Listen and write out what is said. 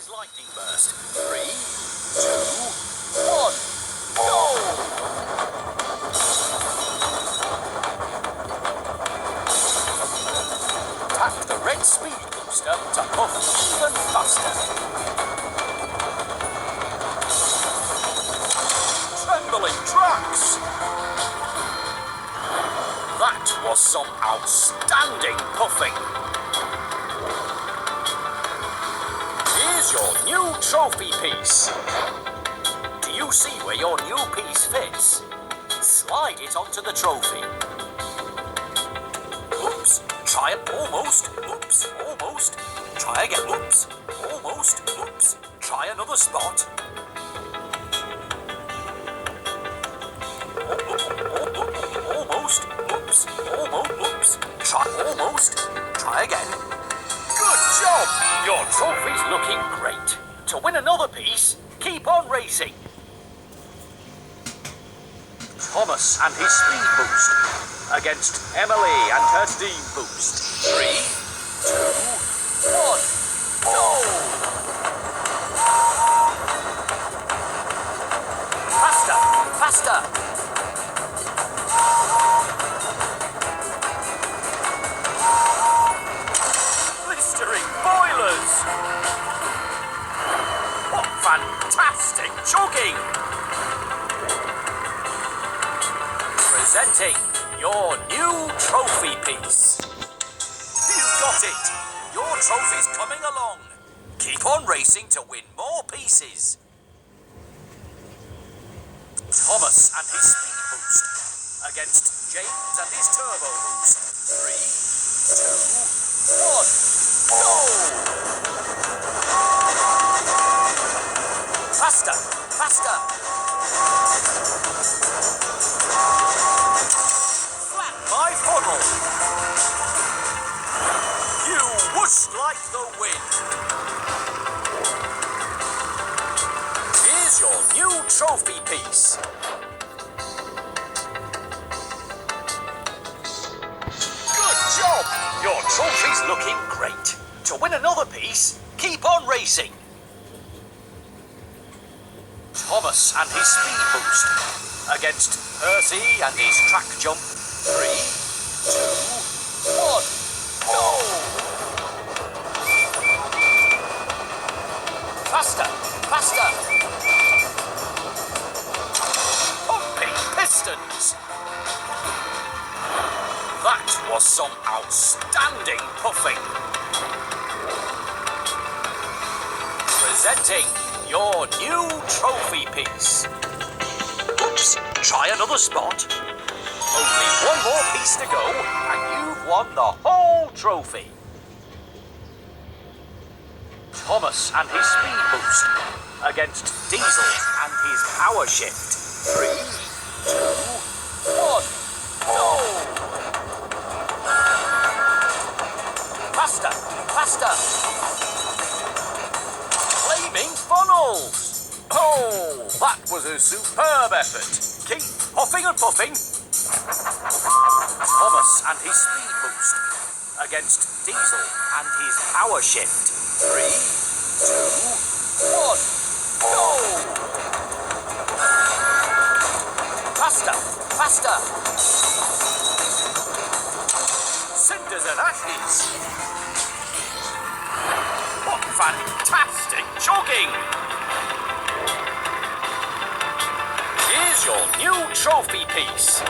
Thomas's lightning burst. 3, 2, 1, go! Tap the red speed booster to puff even faster. Trembling tracks! That was some outstanding puffing. Here's your new trophy piece. Do you see where your new piece fits? Slide it onto the trophy. Oops, try it, almost. Oops, almost. Try again, oops, almost. Oops, try another spot. Almost, oops, almost, oops. Try almost, try again. Good job! Your trophy's looking great. To win another piece, keep on racing. Thomas and his speed boost against Emily and her steam boost. 3, 2, 1, go! Faster, faster! Blistering boilers! What fantastic jogging! Presenting your new trophy piece. You got it! Your trophy's coming along. Keep on racing to win more pieces. Thomas and his speed boost against James and his turbo boost. 3, 2, 1, go! Faster, faster! Flat my funnel! You whooshed like the wind! Here's your new trophy piece. Good job! Your trophy's looking great. To win another piece, keep on racing. Thomas and his speed boost against Percy and his track jump. 3, 2, 1, go! Faster, faster! Pumping pistons! That was some outstanding puffing. Presenting your new trophy piece. Oops, try another spot. Only one more piece to go and you've won the whole trophy. Thomas and his speed boost against Diesel and his power shift. 3, 2, 1, go! Faster, faster! Flaming funnels! Oh, that was a superb effort. Keep puffing and puffing. Thomas and his speed boost against Diesel and his power shift. 3, 2, 1, go! Faster, faster! Cinders and ashes! What fantastic jogging! Here's your new trophy piece.